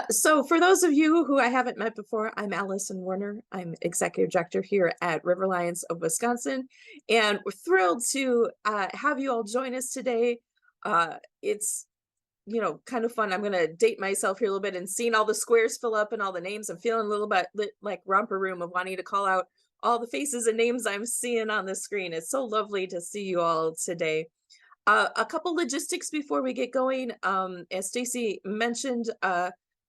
So for those of you who I haven't met before, I'm Allison Werner. I'm Executive Director here at River Alliance of Wisconsin, and we're thrilled to have you all join us today. It's kind of fun. I'm going to date myself here a little bit and seeing all the squares fill up and all the names. I'm feeling a little bit like romper room of wanting to call out all the faces and names I'm seeing on the screen. It's so lovely to see you all today. A couple logistics before we get going. As Stacy mentioned,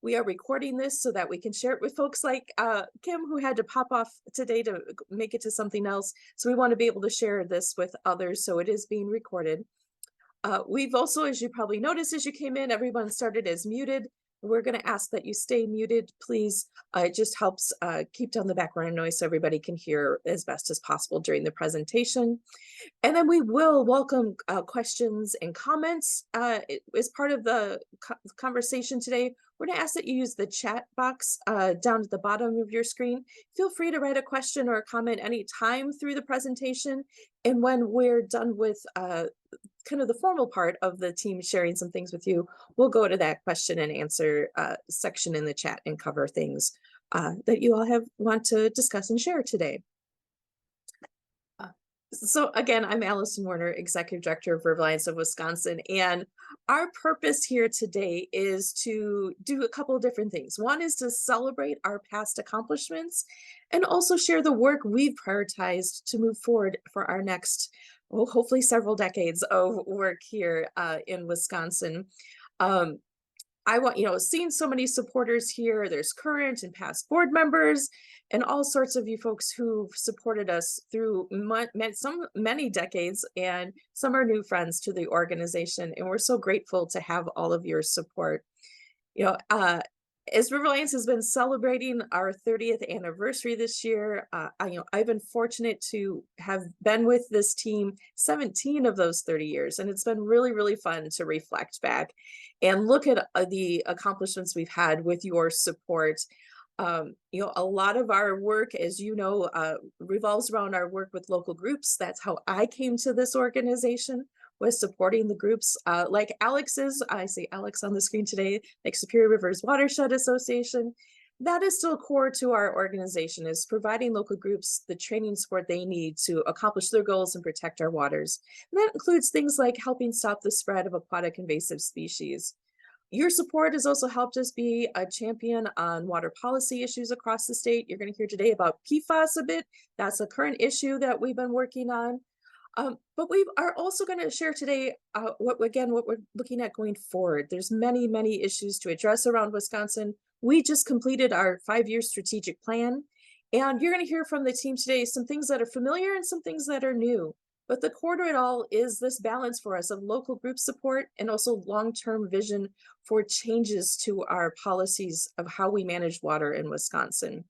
we are recording this so that we can share it with folks like Kim, who had to pop off today to make it to something else. So we want to be able to share this with others. So it is being recorded. We've also, as you probably noticed as you came in, everyone started as muted. We're going to ask that you stay muted, please. It just helps keep down the background noise so everybody can hear as best as possible during the presentation. And then we will welcome questions and comments as part of the conversation today. We're going to ask that you use the chat box down at the bottom of your screen. Feel free to write a question or a comment anytime through the presentation. And when we're done with kind of the formal part of the team sharing some things with you, we'll go to that question and answer section in the chat and cover things that you all want to discuss and share today. So again, I'm Allison Werner, Executive Director of River Alliance of Wisconsin, and our purpose here today is to do a couple of different things. One is to celebrate our past accomplishments and also share the work we've prioritized to move forward for our next, hopefully several decades of work here in Wisconsin. I want, seeing so many supporters here, there's current and past board members and all sorts of you folks who've supported us through many decades, and some are new friends to the organization. And we're so grateful to have all of your support. As River Alliance has been celebrating our 30th anniversary this year, I've been fortunate to have been with this team 17 of those 30 years, and it's been really, really fun to reflect back and look at the accomplishments we've had with your support. A lot of our work, as you know, revolves around our work with local groups. That's how I came to this organization, was supporting the groups like Alex's. I see Alex on the screen today, like Superior Rivers Watershed Association. That is still core to our organization, is providing local groups the training support they need to accomplish their goals and protect our waters. And that includes things like helping stop the spread of aquatic invasive species. Your support has also helped us be a champion on water policy issues across the state. You're going to hear today about PFAS a bit. That's a current issue that we've been working on. But we are also going to share today what we're looking at going forward. There's many issues to address around Wisconsin. We just completed our 5-year strategic plan, and you're going to hear from the team today some things that are familiar and some things that are new. But the core to it all is this balance for us of local group support and also long-term vision for changes to our policies of how we manage water in Wisconsin.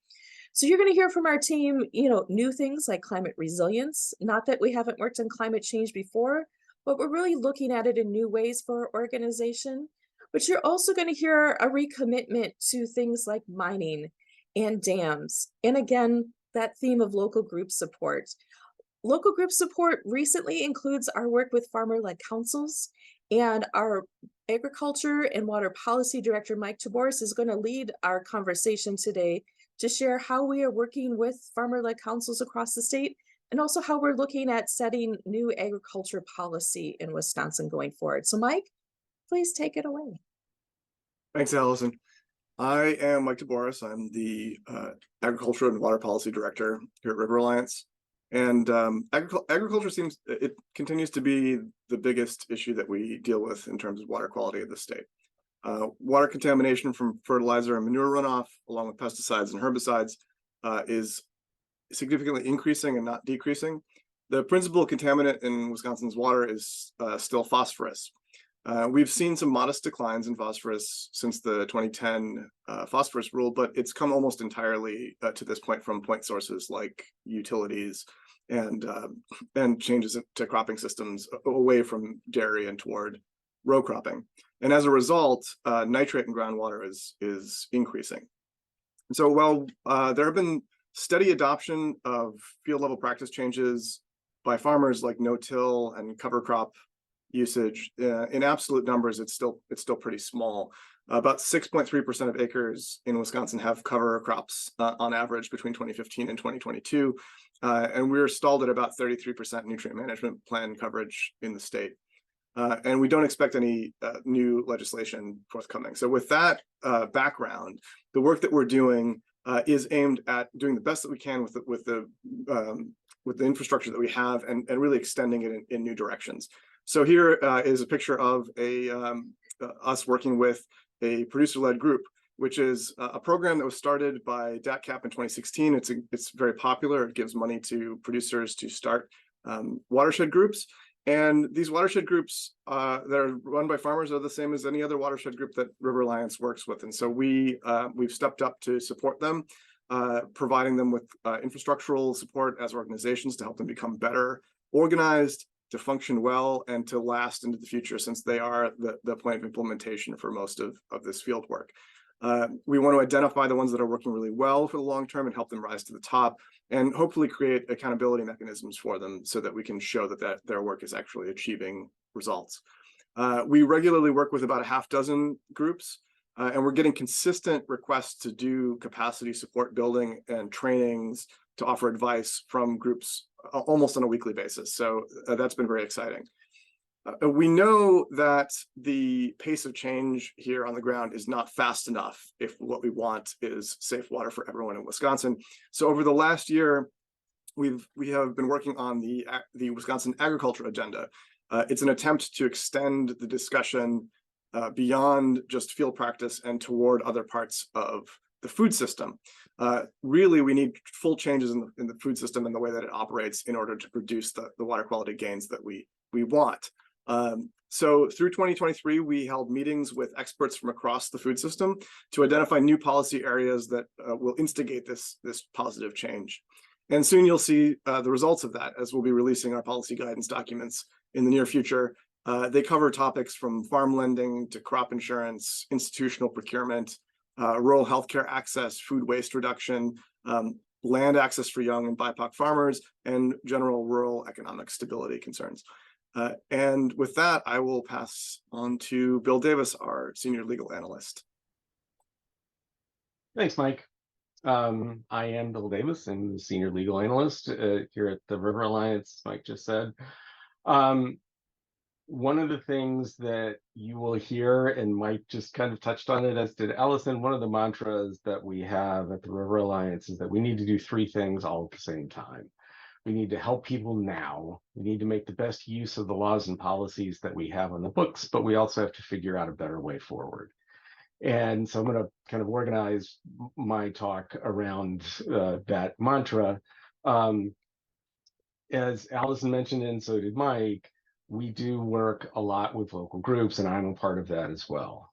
So you're going to hear from our team, new things like climate resilience. Not that we haven't worked on climate change before, but we're really looking at it in new ways for our organization. But you're also going to hear a recommitment to things like mining and dams. And again, that theme of local group support. Local group support recently includes our work with farmer-led councils, and our Agriculture and Water Policy Director, Mike Taboris, is going to lead our conversation today to share how we are working with farmer-led councils across the state, and also how we're looking at setting new agriculture policy in Wisconsin going forward. So Mike, please take it away. Thanks, Allison. I am Mike Taboris. I'm the Agriculture and Water Policy Director here at River Alliance. And agriculture continues to be the biggest issue that we deal with in terms of water quality of the state. Water contamination from fertilizer and manure runoff, along with pesticides and herbicides, is significantly increasing and not decreasing. The principal contaminant in Wisconsin's water is still phosphorus. We've seen some modest declines in phosphorus since the 2010 phosphorus rule, but it's come almost entirely to this point from point sources like utilities and changes to cropping systems away from dairy and toward row cropping. And as a result, nitrate in groundwater is increasing. And so while there have been steady adoption of field level practice changes by farmers like no-till and cover crop usage, in absolute numbers, it's still pretty small. About 6.3% of acres in Wisconsin have cover crops on average between 2015 and 2022. And we're stalled at about 33% nutrient management plan coverage in the state. And we don't expect any new legislation forthcoming. So with that background, the work that we're doing is aimed at doing the best that we can with the infrastructure that we have, and really extending it in new directions. So here is a picture of us working with a producer-led group, which is a program that was started by DATCAP in 2016. It's very popular. It gives money to producers to start watershed groups. And these watershed groups that are run by farmers are the same as any other watershed group that River Alliance works with. And so we've stepped up to support them, providing them with infrastructural support as organizations to help them become better organized, to function well, and to last into the future, since they are the point of implementation for most of this field work. We want to identify the ones that are working really well for the long term and help them rise to the top, and hopefully create accountability mechanisms for them so that we can show that their work is actually achieving results. We regularly work with about a half dozen groups, and we're getting consistent requests to do capacity support building and trainings to offer advice from groups almost on a weekly basis. So that's been very exciting. We know that the pace of change here on the ground is not fast enough if what we want is safe water for everyone in Wisconsin. So over the last year, we have been working on the Wisconsin agriculture agenda. It's an attempt to extend the discussion beyond just field practice and toward other parts of the food system. Really, we need full changes in the food system and the way that it operates in order to produce the water quality gains that we want. So through 2023, we held meetings with experts from across the food system to identify new policy areas that will instigate this positive change. And soon you'll see the results of that, as we'll be releasing our policy guidance documents in the near future. They cover topics from farm lending to crop insurance, institutional procurement, rural healthcare access, food waste reduction, land access for young and BIPOC farmers, and general rural economic stability concerns. And with that, I will pass on to Bill Davis, our senior legal analyst. Thanks, Mike. I am Bill Davis. I'm the senior legal analyst here at the River Alliance, Mike just said. One of the things that you will hear, and Mike just kind of touched on it, as did Allison, one of the mantras that we have at the River Alliance is that we need to do three things all at the same time. We need to help people now. We need to make the best use of the laws and policies that we have on the books, but we also have to figure out a better way forward. And so I'm going to kind of organize my talk around that mantra. As Allison mentioned, and so did Mike, we do work a lot with local groups, and I'm a part of that as well.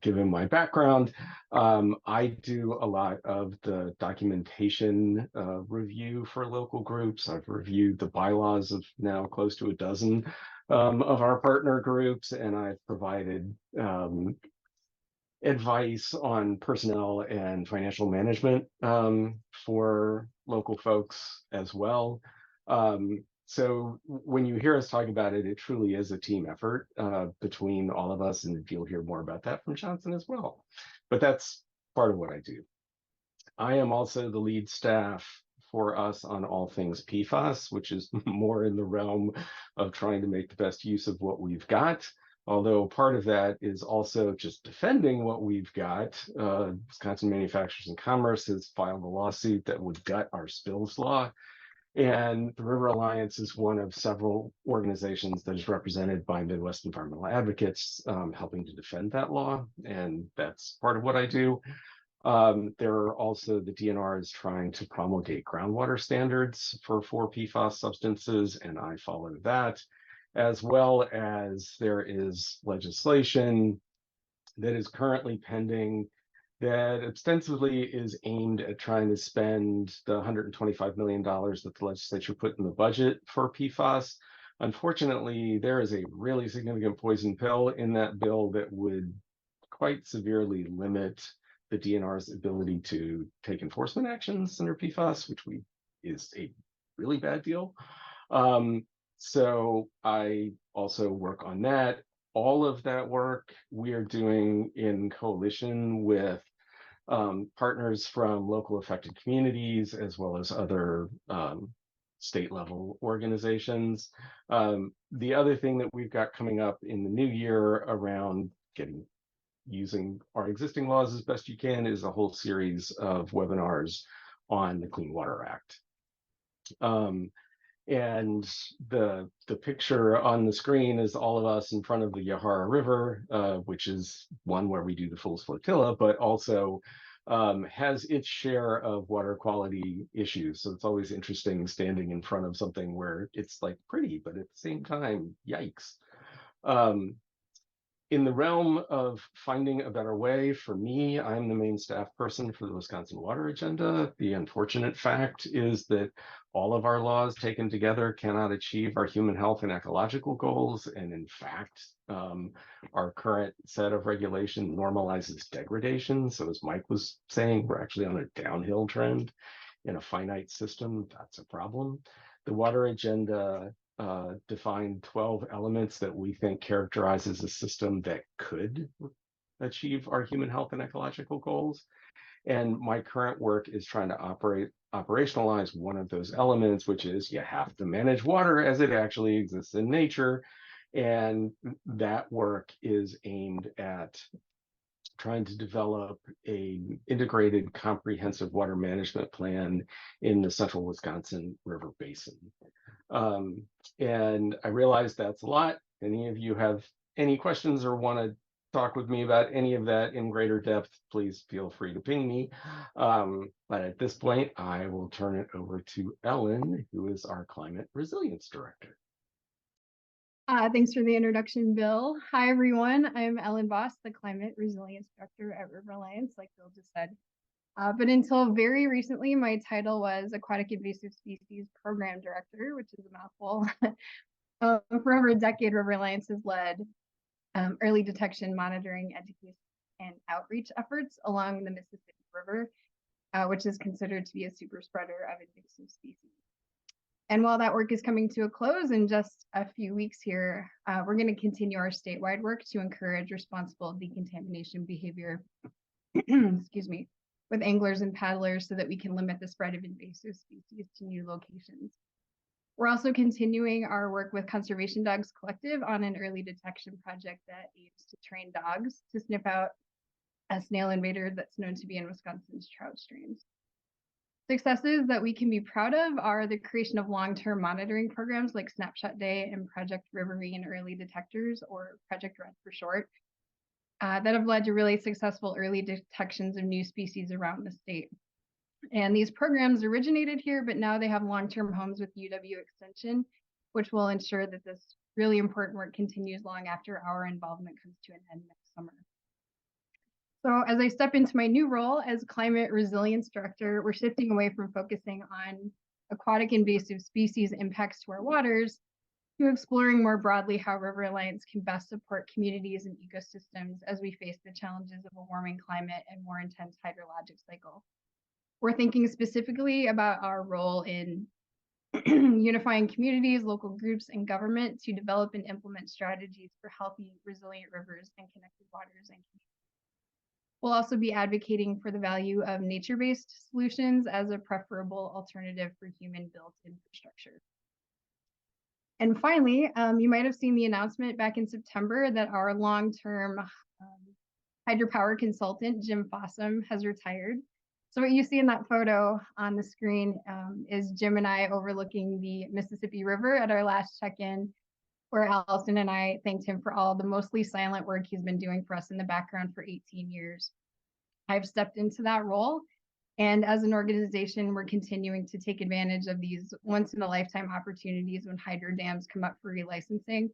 Given my background, I do a lot of the documentation review for local groups. I've reviewed the bylaws of now close to a dozen of our partner groups, and I've provided advice on personnel and financial management for local folks as well. So when you hear us talk about it, it truly is a team effort between all of us, and you'll hear more about that from Johnson as well. But that's part of what I do. I am also the lead staff for us on all things PFAS, which is more in the realm of trying to make the best use of what we've got. Although part of that is also just defending what we've got. Wisconsin Manufacturers and Commerce has filed a lawsuit that would gut our spills law. And the River Alliance is one of several organizations that is represented by Midwest environmental advocates helping to defend that law. And that's part of what I do. There are also the DNR is trying to promulgate groundwater standards for PFAS substances, and I follow that, as well as there is legislation that is currently pending that ostensibly is aimed at trying to spend the $125 million that the legislature put in the budget for PFAS. Unfortunately, there is a really significant poison pill in that bill that would quite severely limit the DNR's ability to take enforcement actions under PFAS, which is a really bad deal. So I also work on that. all of that work we are doing in coalition with partners from local affected communities, as well as other state level organizations. The other thing that we've got coming up in the new year around using our existing laws as best you can is a whole series of webinars on the Clean Water Act. And the picture on the screen is all of us in front of the Yahara River, which is one where we do the Fool's Flotilla, but also has its share of water quality issues. So it's always interesting standing in front of something where it's like pretty, but at the same time, yikes. In the realm of finding a better way, for me, I'm the main staff person for the Wisconsin Water Agenda. The unfortunate fact is that all of our laws taken together cannot achieve our human health and ecological goals. And in fact, our current set of regulation normalizes degradation. So as Mike was saying, we're actually on a downhill trend in a finite system. That's a problem. The Water Agenda defined 12 elements that we think characterizes a system that could achieve our human health and ecological goals. And my current work is trying to operationalize one of those elements, which is you have to manage water as it actually exists in nature. And that work is aimed at trying to develop an integrated, comprehensive water management plan in the central Wisconsin River Basin. And I realize that's a lot. Any of you have any questions or want to talk with me about any of that in greater depth, please feel free to ping me. But at this point, I will turn it over to Ellen, who is our Climate Resilience Director. Thanks for the introduction, Bill. Hi, everyone. I'm Ellen Voss, the Climate Resilience Director at River Alliance, like Bill just said. But until very recently, my title was Aquatic Invasive Species Program Director, which is a mouthful. For over a decade, River Alliance has led early detection, monitoring, education, and outreach efforts along the Mississippi River, which is considered to be a super spreader of invasive species. And while that work is coming to a close in just a few weeks here, we're going to continue our statewide work to encourage responsible decontamination behavior, excuse me, with anglers and paddlers so that we can limit the spread of invasive species to new locations. We're also continuing our work with Conservation Dogs Collective on an early detection project that aims to train dogs to sniff out a snail invader that's known to be in Wisconsin's trout streams. Successes that we can be proud of are the creation of long-term monitoring programs like Snapshot Day and Project Riverine Early Detectors, or Project RED for short, that have led to really successful early detections of new species around the state. And these programs originated here, but now they have long-term homes with UW Extension, which will ensure that this really important work continues long after our involvement comes to an end next summer. So as I step into my new role as Climate Resilience Director, we're shifting away from focusing on aquatic invasive species impacts to our waters to exploring more broadly how River Alliance can best support communities and ecosystems as we face the challenges of a warming climate and more intense hydrologic cycle. We're thinking specifically about our role in unifying communities, local groups, and government to develop and implement strategies for healthy, resilient rivers and connected waters and communities. We'll also be advocating for the value of nature-based solutions as a preferable alternative for human-built infrastructure. And finally, you might have seen the announcement back in September that our long-term hydropower consultant, Jim Fossum, has retired. So what you see in that photo on the screen is Jim and I overlooking the Mississippi River at our last check-in, where Allison and I thanked him for all the mostly silent work he's been doing for us in the background for 18 years. I've stepped into that role, and as an organization, we're continuing to take advantage of these once-in-a-lifetime opportunities when hydro dams come up for relicensing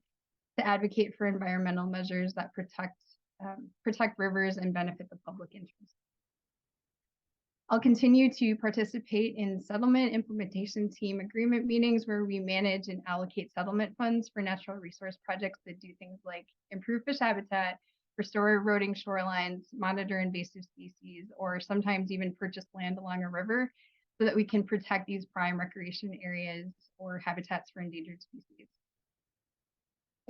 to advocate for environmental measures that protect rivers and benefit the public interest. I'll continue to participate in settlement implementation team agreement meetings where we manage and allocate settlement funds for natural resource projects that do things like improve fish habitat, restore eroding shorelines, monitor invasive species, or sometimes even purchase land along a river so that we can protect these prime recreation areas or habitats for endangered species.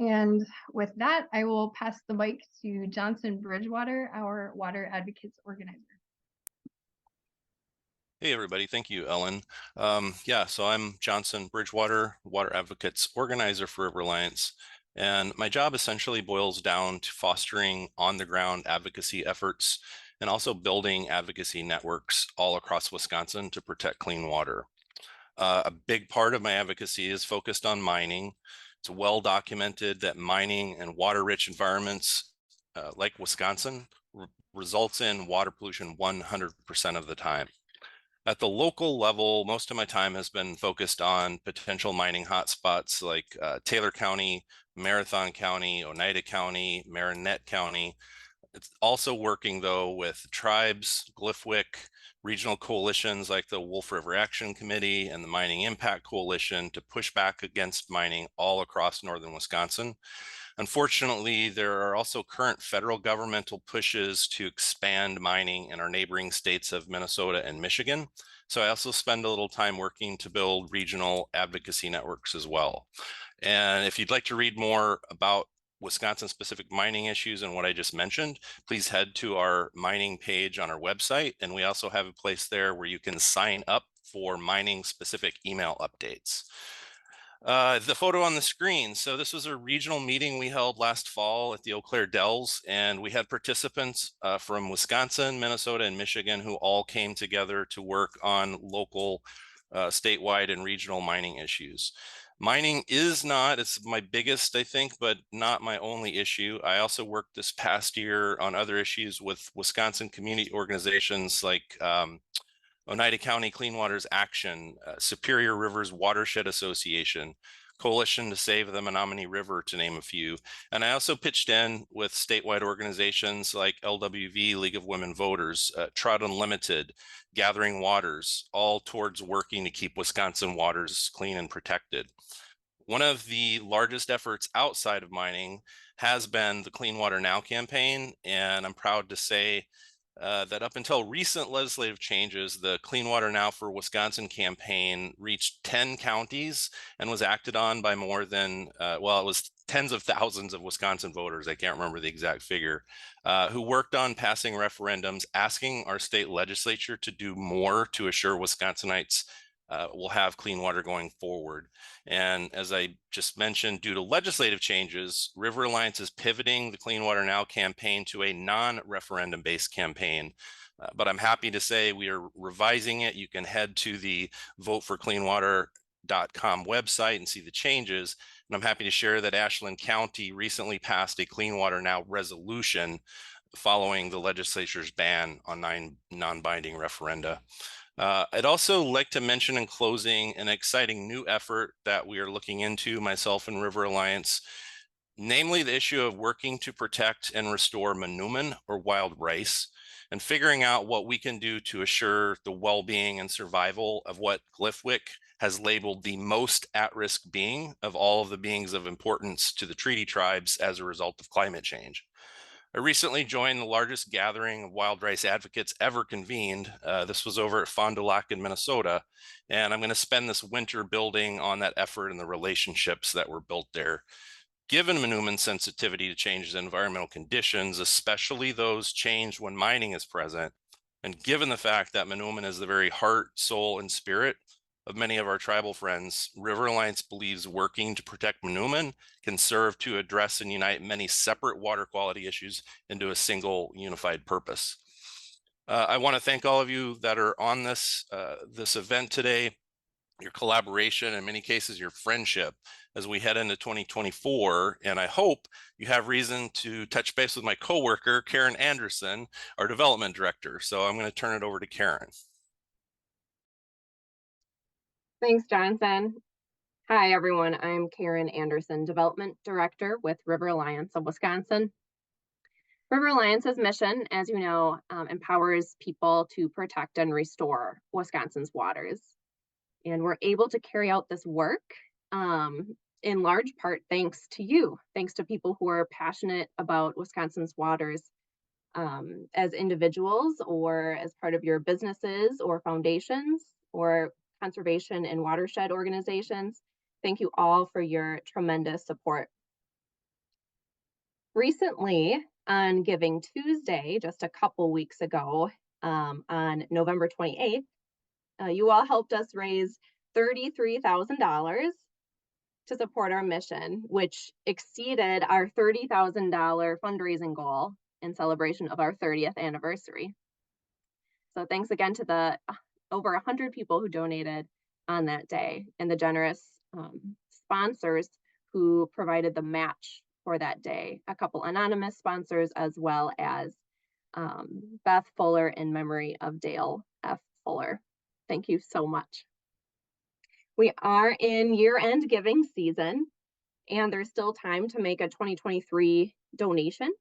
And with that, I will pass the mic to Johnson Bridgewater, our Water Advocates Organizer. Hey, everybody. Thank you, Ellen. So I'm Johnson Bridgewater, Water Advocates Organizer for River Alliance. And my job essentially boils down to fostering on-the-ground advocacy efforts and also building advocacy networks all across Wisconsin to protect clean water. A big part of my advocacy is focused on mining. It's well documented that mining and water-rich environments like Wisconsin results in water pollution 100% of the time. At the local level, most of my time has been focused on potential mining hotspots like Taylor County, Marathon County, Oneida County, Marinette County. It's also working though with tribes, Glyphwick, regional coalitions like the Wolf River Action Committee and the Mining Impact Coalition to push back against mining all across northern Wisconsin. Unfortunately, there are also current federal governmental pushes to expand mining in our neighboring states of Minnesota and Michigan. So I also spend a little time working to build regional advocacy networks as well. And if you'd like to read more about Wisconsin-specific mining issues and what I just mentioned, please head to our mining page on our website. And we also have a place there where you can sign up for mining-specific email updates. The photo on the screen. So this was a regional meeting we held last fall at the Eau Claire Dells, and we had participants from Wisconsin, Minnesota, and Michigan who all came together to work on local, statewide, and regional mining issues. Mining is not, it's my biggest, I think, but not my only issue. I also worked this past year on other issues with Wisconsin community organizations like Oneida County Clean Waters Action, Superior Rivers Watershed Association, Coalition to Save the Menominee River, to name a few. And I also pitched in with statewide organizations like LWV, League of Women Voters, Trout Unlimited, Gathering Waters, all towards working to keep Wisconsin waters clean and protected. One of the largest efforts outside of mining has been the Clean Water Now campaign, and I'm proud to say that up until recent legislative changes, the Clean Water Now for Wisconsin campaign reached 10 counties and was acted on by more than, it was tens of thousands of Wisconsin voters, I can't remember the exact figure, who worked on passing referendums asking our state legislature to do more to assure Wisconsinites will have clean water going forward. And as I just mentioned, due to legislative changes, River Alliance is pivoting the Clean Water Now campaign to a non-referendum based campaign. But I'm happy to say we are revising it. You can head to the voteforcleanwater.com website and see the changes. And I'm happy to share that Ashland County recently passed a Clean Water Now resolution following the legislature's ban on 9 non-binding referenda. I'd also like to mention in closing an exciting new effort that we are looking into, myself and River Alliance, namely the issue of working to protect and restore manoomin, or wild rice, and figuring out what we can do to assure the well-being and survival of what Glyphwick has labeled the most at-risk being of all of the beings of importance to the treaty tribes as a result of climate change. I recently joined the largest gathering of wild rice advocates ever convened. This was over at Fond du Lac in Minnesota, and I'm going to spend this winter building on that effort and the relationships that were built there. Given manoomin's sensitivity to changes in environmental conditions, especially those changed when mining is present, and given the fact that manoomin is the very heart, soul, and spirit of many of our tribal friends, River Alliance believes working to protect manoomin can serve to address and unite many separate water quality issues into a single unified purpose. I want to thank all of you that are on this event today, your collaboration, in many cases, your friendship as we head into 2024. And I hope you have reason to touch base with my coworker, Karen Anderson, our development director. So I'm going to turn it over to Karen. Thanks, Johnson. Hi, everyone. I'm Karen Anderson, Development Director with River Alliance of Wisconsin. River Alliance's mission, as you know, empowers people to protect and restore Wisconsin's waters. And we're able to carry out this work in large part thanks to you, thanks to people who are passionate about Wisconsin's waters as individuals or as part of your businesses or foundations or conservation and watershed organizations. Thank you all for your tremendous support. Recently, on Giving Tuesday, just a couple weeks ago, on November 28th, you all helped us raise $33,000 to support our mission, which exceeded our $30,000 fundraising goal in celebration of our 30th anniversary. So thanks again to the over 100 people who donated on that day, and the generous sponsors who provided the match for that day, a couple anonymous sponsors, as well as Beth Fuller in memory of Dale F. Fuller. Thank you so much. We are in year-end giving season, and there's still time to make a 2023 donation.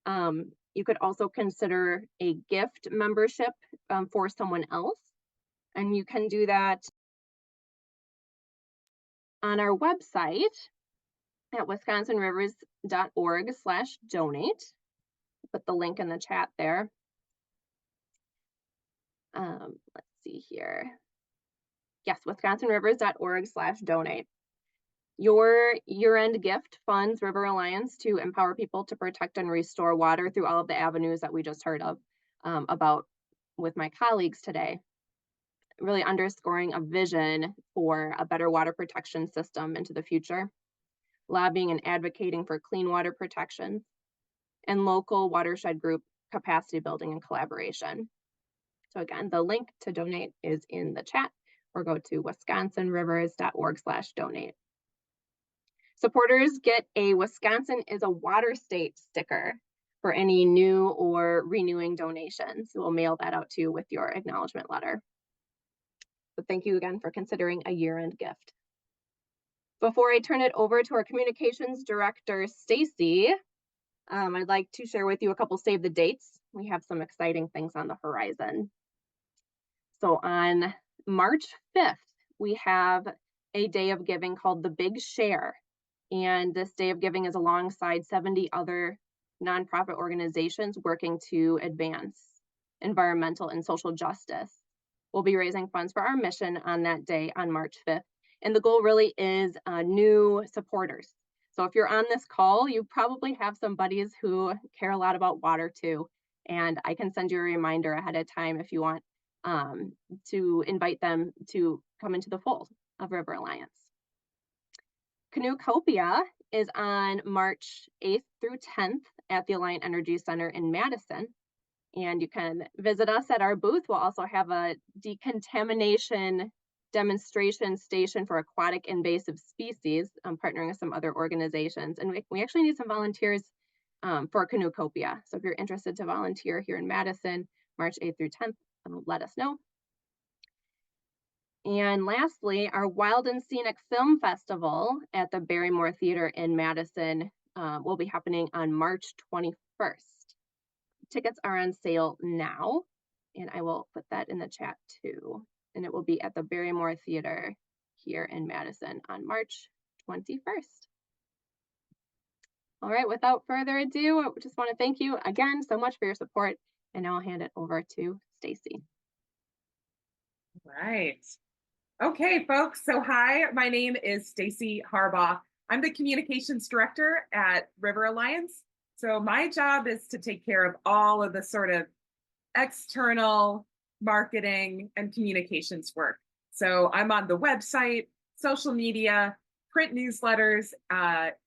You could also consider a gift membership for someone else, and you can do that on our website at wisconsinrivers.org/donate. Put the link in the chat there. Let's see here. Yes, wisconsinrivers.org/donate. Your year-end gift funds River Alliance to empower people to protect and restore water through all of the avenues that we just heard of about with my colleagues today. Really underscoring a vision for a better water protection system into the future, lobbying and advocating for clean water protection, and local watershed group capacity building and collaboration. So again, the link to donate is in the chat, or go to wisconsinrivers.org/donate. Supporters get a Wisconsin is a water state sticker for any new or renewing donations. We'll mail that out to you with your acknowledgement letter. But thank you again for considering a year-end gift. Before I turn it over to our communications director, Stacy, I'd like to share with you a couple save the dates. We have some exciting things on the horizon. So on March 5th, we have a day of giving called the Big Share. And this day of giving is alongside 70 other nonprofit organizations working to advance environmental and social justice. We'll be raising funds for our mission on that day on March 5th. And the goal really is new supporters. So if you're on this call, you probably have some buddies who care a lot about water too. And I can send you a reminder ahead of time if you want to invite them to come into the fold of River Alliance. Canoecopia is on March 8th through 10th at the Alliant Energy Center in Madison. And you can visit us at our booth. We'll also have a decontamination demonstration station for aquatic invasive species. I'm partnering with some other organizations. And we actually need some volunteers for Canoecopia. So if you're interested to volunteer here in Madison, March 8th through 10th, let us know. And lastly, our Wild and Scenic Film Festival at the Barrymore Theater in Madison will be happening on March 21st. Tickets are on sale now, and I will put that in the chat too. And it will be at the Barrymore Theater here in Madison on March 21st. All right, without further ado, I just want to thank you again so much for your support, and now I'll hand it over to Stacy. Right. Okay, folks. So hi, my name is Stacy Harbaugh. I'm the communications director at River Alliance. So my job is to take care of all of the sort of external marketing and communications work. So I'm on the website, social media, print newsletters,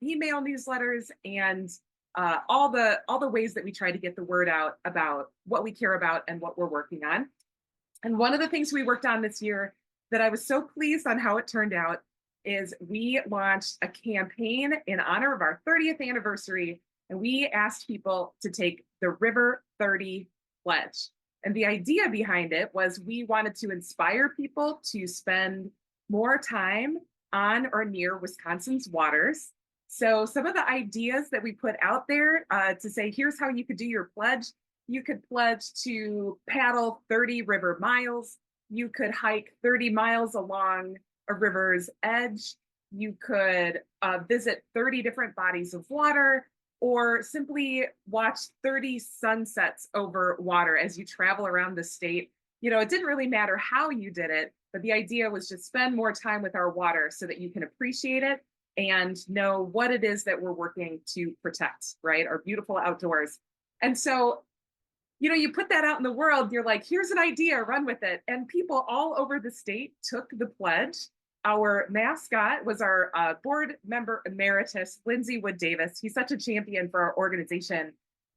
email newsletters, and all the ways that we try to get the word out about what we care about and what we're working on. And one of the things we worked on this year that I was so pleased on how it turned out is we launched a campaign in honor of our 30th anniversary, and we asked people to take the River 30 pledge. And the idea behind it was we wanted to inspire people to spend more time on or near Wisconsin's waters. So some of the ideas that we put out there to say, here's how you could do your pledge. You could pledge to paddle 30 river miles. You could hike 30 miles along a river's edge. You could visit 30 different bodies of water, or simply watch 30 sunsets over water as you travel around the state. You know, it didn't really matter how you did it, but the idea was just spend more time with our water so that you can appreciate it and know what it is that we're working to protect, right? Our beautiful outdoors. And so, you know, you put that out in the world, you're like, here's an idea, run with it. And people all over the state took the pledge. Our mascot was our board member emeritus, Lindsay Wood Davis. He's such a champion for our organization.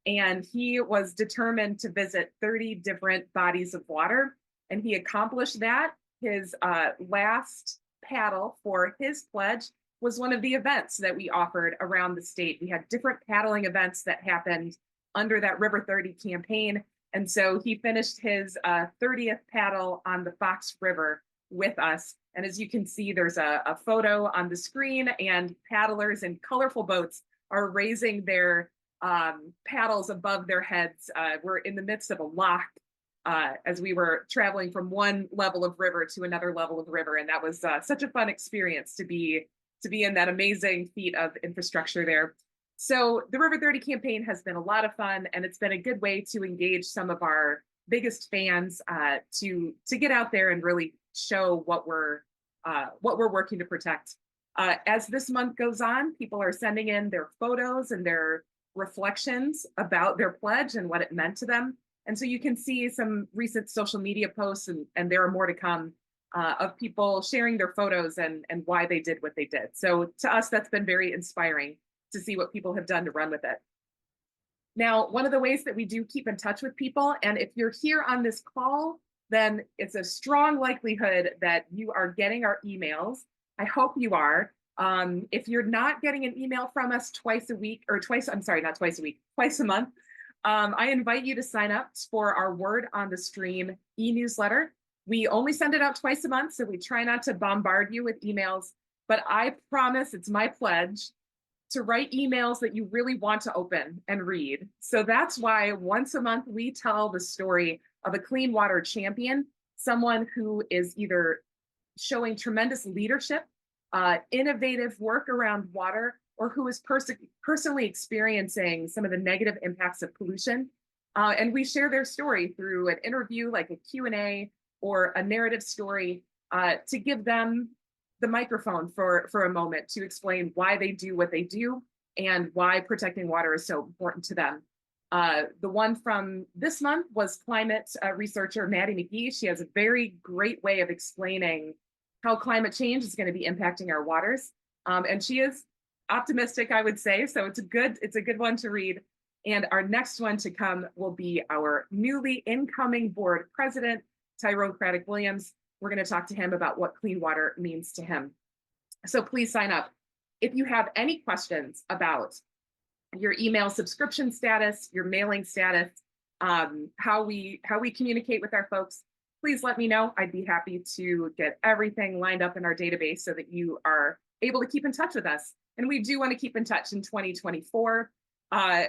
And he was determined to visit 30 different bodies of water. And he accomplished that. His last paddle for his pledge was one of the events that we offered around the state. We had different paddling events that happened under that River 30 campaign. And so he finished his 30th paddle on the Fox River with us. And as you can see, there's a photo on the screen, and paddlers in colorful boats are raising their paddles above their heads. We're in the midst of a lock as we were traveling from one level of river to another level of river. And that was such a fun experience to be in that amazing feat of infrastructure there. So the River 30 campaign has been a lot of fun, and it's been a good way to engage some of our biggest fans to get out there and really show what we're working to protect. As this month goes on, people are sending in their photos and their reflections about their pledge and what it meant to them. And so you can see some recent social media posts, and there are more to come of people sharing their photos and why they did what they did. So to us, that's been very inspiring to see what people have done to run with it. Now, one of the ways that we do keep in touch with people, and if you're here on this call, then it's a strong likelihood that you are getting our emails. I hope you are. If you're not getting an email from us twice a month, I invite you to sign up for our Word on the Stream e-newsletter. We only send it out twice a month, so we try not to bombard you with emails, but I promise, it's my pledge to write emails that you really want to open and read. So that's why once a month we tell the story of a clean water champion, someone who is either showing tremendous leadership, innovative work around water, or who is personally experiencing some of the negative impacts of pollution. And we share their story through an interview, like a Q&A or a narrative story, to give them the microphone for a moment to explain why they do what they do and why protecting water is so important to them. The one from this month was climate researcher Maddie McGee. She has a very great way of explaining how climate change is going to be impacting our waters. And she is optimistic, I would say. So it's a good one to read. And our next one to come will be our newly incoming board president, Tyrone Craddock Williams. We're going to talk to him about what clean water means to him. So please sign up. If you have any questions about your email subscription status, your mailing status, how we communicate with our folks, please let me know. I'd be happy to get everything lined up in our database so that you are able to keep in touch with us. And we do want to keep in touch in 2024.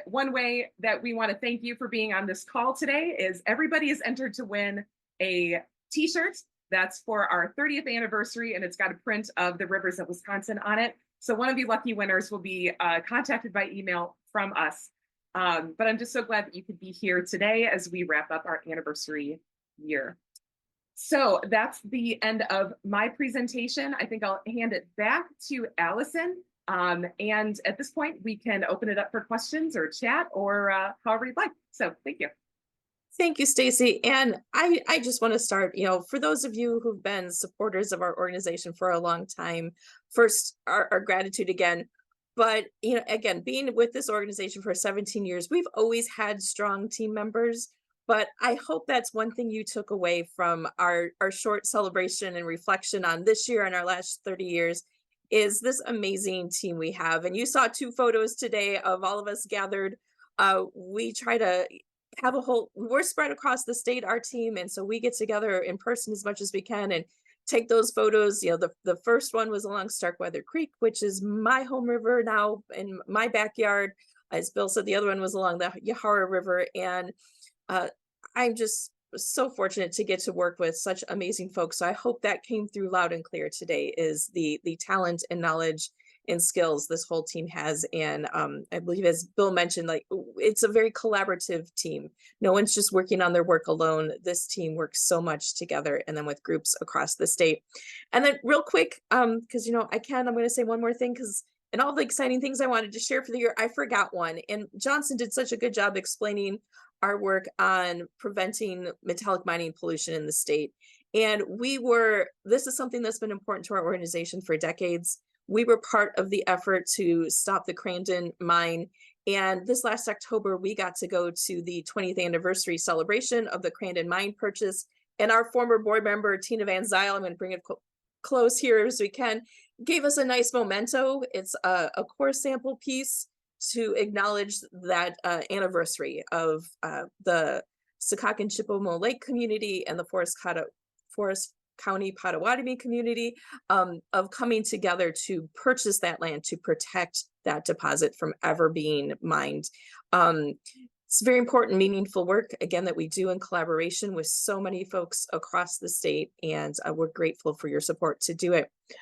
One way that we want to thank you for being on this call today is everybody is entered to win a t-shirt. That's for our 30th anniversary, and it's got a print of the rivers of Wisconsin on it. So one of you lucky winners will be contacted by email from us. But I'm just so glad that you could be here today as we wrap up our anniversary year. So that's the end of my presentation. I think I'll hand it back to Allison. And at this point, we can open it up for questions or chat or however you'd like. So thank you. Thank you, Stacy. And I just want to start, for those of you who've been supporters of our organization for a long time, first, our gratitude again. But, again, being with this organization for 17 years, we've always had strong team members. But I hope that's one thing you took away from our short celebration and reflection on this year and our last 30 years is this amazing team we have. And you saw 2 photos today of all of us gathered. We try to have we're spread across the state, our team. And so we get together in person as much as we can and take those photos. The first one was along Starkweather Creek, which is my home river now in my backyard. As Bill said, the other one was along the Yahara River. And I'm just so fortunate to get to work with such amazing folks. So I hope that came through loud and clear today, is the talent and knowledge and skills this whole team has. And I believe, as Bill mentioned, like, it's a very collaborative team. No one's just working on their work alone. This team works so much together, and then with groups across the state. And then real quick, because I'm going to say one more thing, because and all the exciting things I wanted to share for the year, I forgot one. And Johnson did such a good job explaining our work on preventing metallic mining pollution in the state. And this is something that's been important to our organization for decades. We were part of the effort to stop the Crandon mine. And this last October, we got to go to the 20th anniversary celebration of the Crandon mine purchase. And our former board member, Tina Van Zyl, I'm going to bring it close here as we can, gave us a nice memento. It's a core sample piece to acknowledge that anniversary of the Secaucus Chippewa Lake community and the Forest County Potawatomi community of coming together to purchase that land to protect that deposit from ever being mined. It's very important, meaningful work, again, that we do in collaboration with so many folks across the state, and we're grateful for your support to do it.